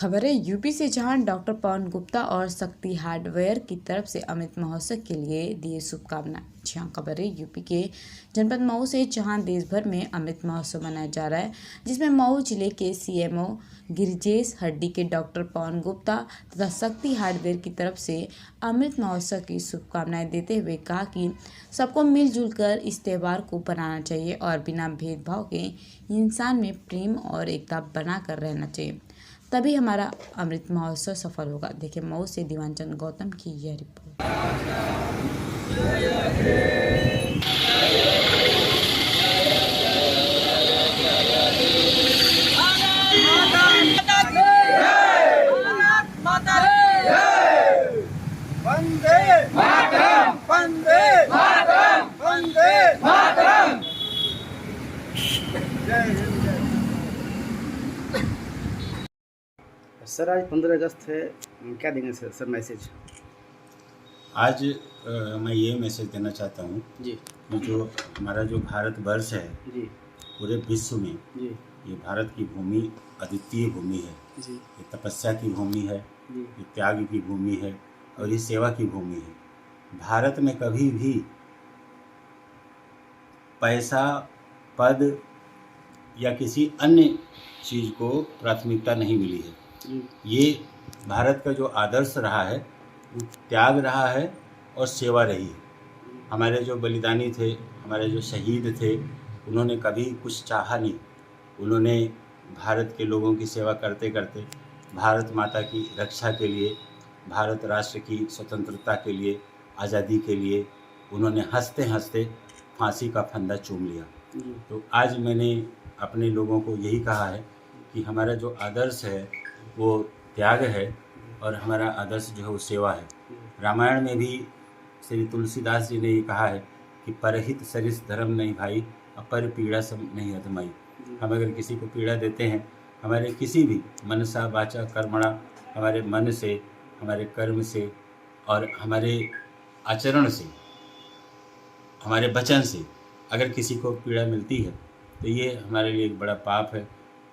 खबर है यूपी से, जहां डॉक्टर पवन गुप्ता और शक्ति हार्डवेयर की तरफ से अमृत महोत्सव के लिए दिए शुभकामनाएं। जहां खबर है यूपी के जनपद मऊ से, जहां देश भर में अमृत महोत्सव मनाया जा रहा है, जिसमें मऊ जिले के सीएमओ गिरिजेश हड्डी के डॉक्टर पवन गुप्ता तथा शक्ति हार्डवेयर की तरफ से अमृत महोत्सव की शुभकामनाएं देते हुए कहा कि सबको मिलजुल कर इस त्यौहार को बनाना चाहिए और बिना भेदभाव के इंसान में प्रेम और एकता बनाकर रहना चाहिए, तभी हमारा अमृत महोत्सव सफल होगा। देखिए मऊ से दीवानचंद गौतम की यह रिपोर्ट। वंदे मातरम, वंदे मातरम, वंदे मातरम। जय हिंद। सर आज 15 अगस्त है, क्या देंगे सर मैसेज? आज मैं ये मैसेज देना चाहता हूँ जी कि जो हमारा जो भारतवर्ष है जी पूरे विश्व में जी ये भारत की भूमि अद्वितीय भूमि है। जी ये तपस्या की भूमि है, जी ये त्याग की भूमि है और ये सेवा की भूमि है। भारत में कभी भी पैसा, पद या किसी अन्य चीज़ को प्राथमिकता नहीं मिली है। ये भारत का जो आदर्श रहा है वो त्याग रहा है और सेवा रही है। हमारे जो बलिदानी थे, हमारे जो शहीद थे, उन्होंने कभी कुछ चाहा नहीं। उन्होंने भारत के लोगों की सेवा करते करते भारत माता की रक्षा के लिए, भारत राष्ट्र की स्वतंत्रता के लिए, आज़ादी के लिए उन्होंने हंसते हंसते फांसी का फंदा चूम लिया। तो आज मैंने अपने लोगों को यही कहा है कि हमारा जो आदर्श है वो त्याग है और हमारा आदर्श जो है वो सेवा है। रामायण में भी श्री तुलसीदास जी ने ये कहा है कि परहित सरिस धर्म नहीं भाई, अपर पीड़ा सब नहीं अधमाई। हम अगर किसी को पीड़ा देते हैं, हमारे किसी भी मनसा वाचा कर्मणा, हमारे मन से, हमारे कर्म से और हमारे आचरण से, हमारे वचन से अगर किसी को पीड़ा मिलती है तो ये हमारे लिए एक बड़ा पाप है।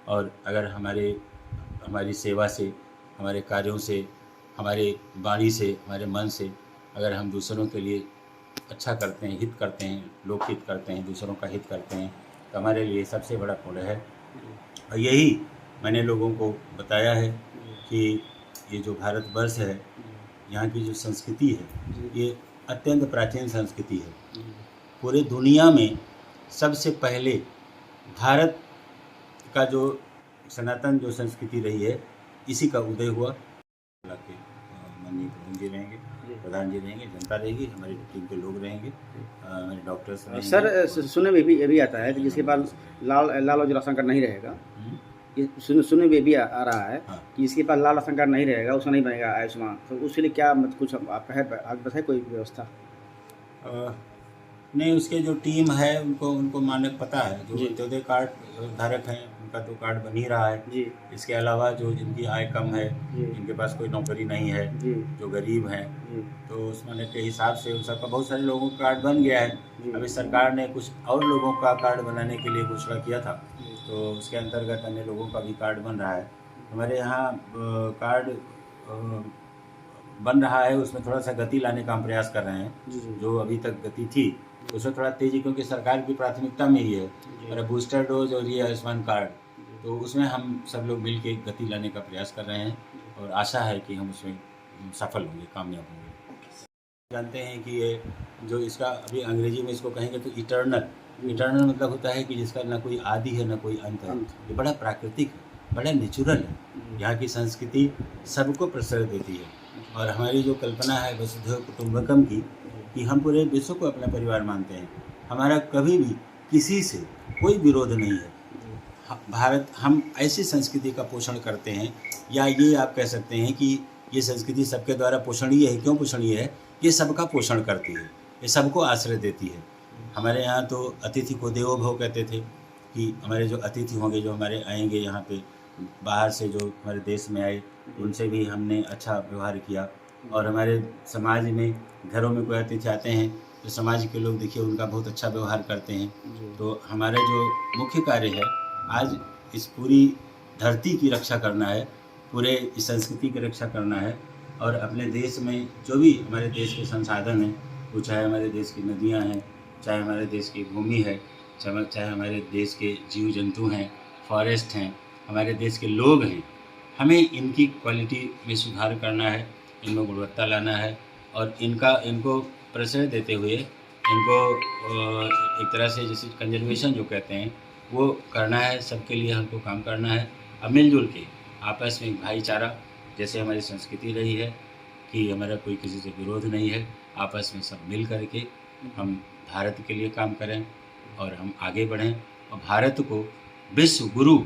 और अगर हमारी सेवा से, हमारे कार्यों से, हमारे वाणी से, हमारे मन से अगर हम दूसरों के लिए अच्छा करते हैं, हित करते हैं, लोकहित करते हैं, दूसरों का हित करते हैं, तो हमारे लिए सबसे बड़ा पुण्य है। और यही मैंने लोगों को बताया है कि ये जो भारतवर्ष है, यहाँ की जो संस्कृति है ये अत्यंत प्राचीन संस्कृति है। पूरे दुनिया में सबसे पहले भारत का जो सनातन जो संस्कृति रही है, इसी का उदय हुआ। माननीय प्रधान जी रहेंगे, प्रधान जी रहेंगे, जनता रहेगी, हमारी टीम के लोग रहेंगे, हमारे डॉक्टर्स रहेंगे। सर सुनने में भी आता है कि जिसके पास लाल और राशन कार्ड नहीं रहेगा, सुनने में भी आ रहा है कि जिसके पास लाल राशन कार्ड नहीं रहेगा उसका नहीं बनेगा आयुष्मान। तो उसके लिए क्या कुछ आप बताए कोई व्यवस्था? नहीं, उसके जो टीम है उनको मानक पता है। जो अंत्योदय कार्ड धारक हैं उनका तो कार्ड बन ही रहा है जी। इसके अलावा जो जिनकी आय कम है, जिनके पास कोई नौकरी नहीं है, जो गरीब हैं, तो उस मानक के हिसाब से उन सबका बहुत सारे लोगों का कार्ड बन गया है। अभी सरकार ने कुछ और लोगों का कार्ड बनाने के लिए घोषणा किया था, तो उसके अंतर्गत अन्य लोगों का भी कार्ड बन रहा है। हमारे यहाँ कार्ड बन रहा है, उसमें थोड़ा सा गति लाने का हम प्रयास कर रहे हैं। जो अभी तक गति थी उसमें थोड़ा तेज़ी, क्योंकि सरकार की प्राथमिकता में ही है और बूस्टर डोज और ये आयुष्मान कार्ड, तो उसमें हम सब लोग मिल के गति लाने का प्रयास कर रहे हैं और आशा है कि हम उसमें सफल होंगे, कामयाब होंगे। जानते हैं कि ये जो इसका अभी अंग्रेजी में इसको कहेंगे तो इटर्नल मतलब होता है कि जिसका ना कोई आदि है ना कोई अंत है। ये बड़ा प्राकृतिक है, बड़ा नेचुरल है। यहाँ की संस्कृति सबको प्रसर देती है और हमारी जो कल्पना है वसुधैव कुटुंबकम की, कि हम पूरे विश्व को अपना परिवार मानते हैं। हमारा कभी भी किसी से कोई विरोध नहीं है। भारत, हम ऐसी संस्कृति का पोषण करते हैं, या ये आप कह सकते हैं कि ये संस्कृति सबके द्वारा पोषणीय है। क्यों पोषणीय है? ये सबका पोषण करती है, ये सबको आश्रय देती है। हमारे यहाँ तो अतिथि को देवो भव कहते थे कि हमारे जो अतिथि होंगे, जो हमारे आएंगे यहाँ पे बाहर से, जो हमारे देश में आए, उनसे भी हमने अच्छा व्यवहार किया। और हमारे समाज में घरों में कोई अतिथि आते हैं तो समाज के लोग देखिए उनका बहुत अच्छा व्यवहार करते हैं। तो हमारा जो मुख्य कार्य है आज इस पूरी धरती की रक्षा करना है पूरे इस संस्कृति की रक्षा करना है और अपने देश में जो भी हमारे देश के संसाधन हैं, वो चाहे हमारे देश की नदियाँ हैं, चाहे हमारे देश की भूमि है, चाहे हमारे देश के जीव जंतु हैं, फॉरेस्ट हैं, हमारे देश के लोग हैं, हमें इनकी क्वालिटी में सुधार करना है, इनमें गुणवत्ता लाना है और इनको प्रश्रय देते हुए इनको एक तरह से जैसे कंजर्वेशन जो कहते हैं वो करना है। सबके लिए हमको काम करना है। अब मिलजुल के आपस में भाईचारा, जैसे हमारी संस्कृति रही है कि हमारा कोई किसी से विरोध नहीं है, आपस में सब मिल करके हम भारत के लिए काम करें और हम आगे बढ़ें और भारत को विश्व गुरु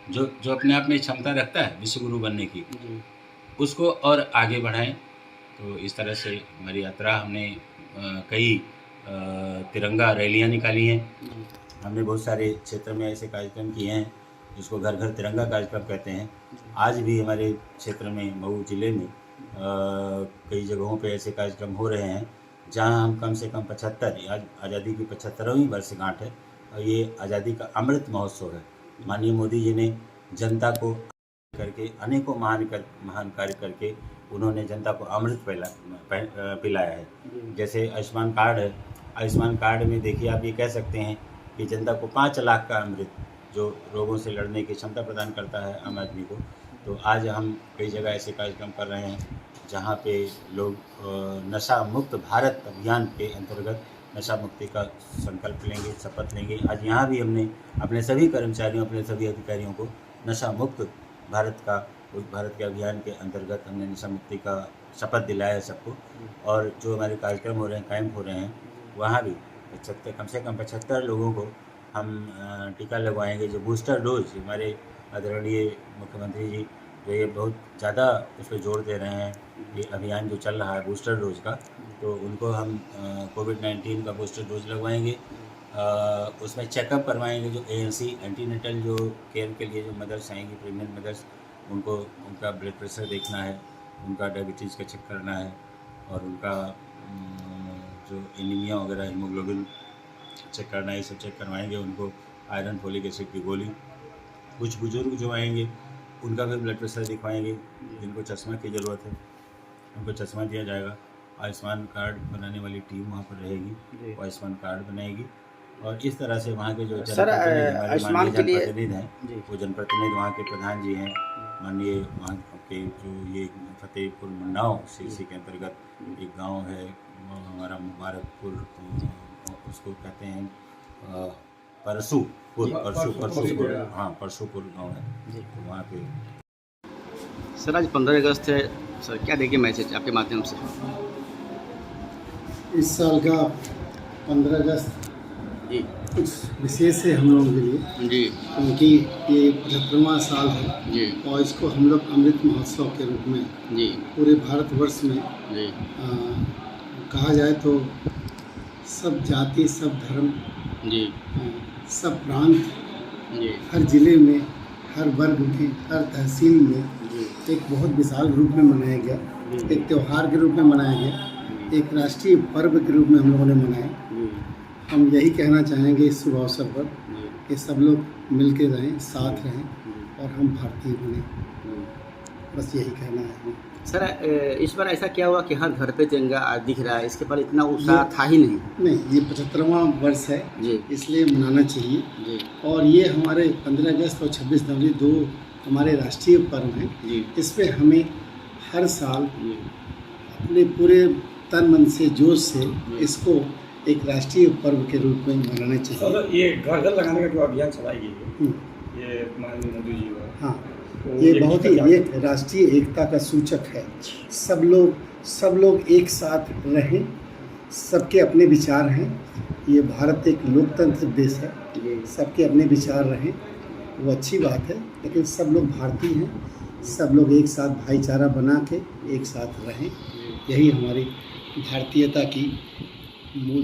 जो अपने आप में क्षमता रखता है विश्व गुरु बनने की, उसको और आगे बढ़ाएं। तो इस तरह से हमारी यात्रा, हमने कई तिरंगा रैलियां निकाली हैं, हमने बहुत सारे क्षेत्र में ऐसे कार्यक्रम किए हैं जिसको घर घर तिरंगा कार्यक्रम कहते हैं। आज भी हमारे क्षेत्र में मऊ जिले में कई जगहों पे ऐसे कार्यक्रम हो रहे हैं जहां हम कम से कम 75, आज आज़ादी की 75वीं वर्षगांठ है और ये आज़ादी का अमृत महोत्सव है। माननीय मोदी जी ने जनता को करके अनेकों महान कार्य करके उन्होंने जनता को अमृत पिलाया है। जैसे आयुष्मान कार्ड है, आयुष्मान कार्ड में देखिए आप ये कह सकते हैं कि जनता को 5 लाख का अमृत जो रोगों से लड़ने की क्षमता प्रदान करता है आम आदमी को। तो आज हम कई जगह ऐसे कार्यक्रम कर रहे हैं जहाँ पे लोग नशा मुक्त भारत अभियान के अंतर्गत नशा मुक्ति का संकल्प लेंगे, शपथ लेंगे। आज यहाँ भी हमने अपने सभी कर्मचारियों, अपने सभी अधिकारियों को नशा मुक्त भारत के अभियान के अंतर्गत हमने नशा मुक्ति का शपथ दिलाया सबको। और जो हमारे कार्यक्रम हो रहे हैं, कैंप हो रहे हैं, वहाँ भी कम से कम 75 लोगों को हम टीका लगवाएंगे। जो बूस्टर डोज, हमारे आदरणीय मुख्यमंत्री जी जो ये बहुत ज़्यादा उस पर जोर दे रहे हैं, ये अभियान जो चल रहा है बूस्टर डोज का, तो उनको हम कोविड-19 का बूस्टर डोज लगवाएंगे। उसमें चेकअप करवाएंगे। जो ANC एंटीनेटल जो केयर के लिए जो मदर्स आएंगी, प्रेग्नेंट मदर्स, उनका ब्लड प्रेशर देखना है, उनका डायबिटीज़ का चेक करना है और उनका जो एनीमिया वगैरह, हीमोग्लोबिन चेक करना है, ये सब चेक करवाएंगे। उनको आयरन, फोलिक एसिड की गोली। कुछ बुजुर्ग जो आएंगे उनका भी ब्लड प्रेशर दिखवाएंगे। जिनको चश्मा की ज़रूरत है उनको चश्मा दिया जाएगा। आयुष्मान कार्ड बनाने वाली टीम वहाँ पर रहेगी, वो आयुष्मान कार्ड बनाएगी। और इस तरह से वहाँ के जो जनप्रतिनिधि हैं, वो जनप्रतिनिधि वहाँ के प्रधान जी हैं, माननीय वहाँ के जो ये फतेहपुर मुन्नाव सीसी के अंतर्गत एक गांव है हमारा मुबारकपुर, उसको कहते हैं परशुपुर, हाँ परशुपुर गाँव है, तो वहाँ पे। सर आज 15 अगस्त है सर, क्या देंगे मैसेज आपके माध्यम से? इस साल का 15 अगस्त जी कुछ विशेष है हम लोगों के लिए जी, क्योंकि ये 75वां साल है जी और इसको हम लोग अमृत महोत्सव के रूप में जी पूरे भारतवर्ष में जी कहा जाए तो सब जाति, सब धर्म, जी सब प्रांत, जी हर जिले में, हर वर्ग में, हर तहसील में जी एक बहुत विशाल रूप में मनाया गया, एक त्यौहार के रूप में मनाया गया, एक राष्ट्रीय पर्व के रूप में हम लोगों ने मनाया। हम यही कहना चाहेंगे इस शुभ अवसर पर कि सब लोग मिल के रहें, साथ रहें और हम भारतीय बने, बस यही कहना है। सर इस बार ऐसा क्या हुआ कि हर घर पे तिरंगा दिख रहा है? इसके पर इतना उत्साह था ही नहीं। ये 75वां वर्ष है जी, इसलिए मनाना चाहिए जी और ये हमारे 15 अगस्त और 26 जनवरी 2 हमारे राष्ट्रीय पर्व हैं। जी इस पे हमें हर साल जी अपने पूरे तन मन से, जोश से इसको एक राष्ट्रीय पर्व के रूप में मनाना चाहिए। सर ये घर घर लगाने का जो अभियान चलाई गई है, ये माननीय मोदी जी का, हाँ, तो ये बहुत ही एक राष्ट्रीय एकता का सूचक है। सब लोग एक साथ रहें, सबके अपने विचार हैं। ये भारत एक लोकतंत्र देश है, सबके अपने विचार रहें, वो अच्छी बात है। लेकिन सब लोग भारतीय हैं, सब लोग एक साथ भाईचारा बना के एक साथ रहें, यही हमारी भारतीयता की मूल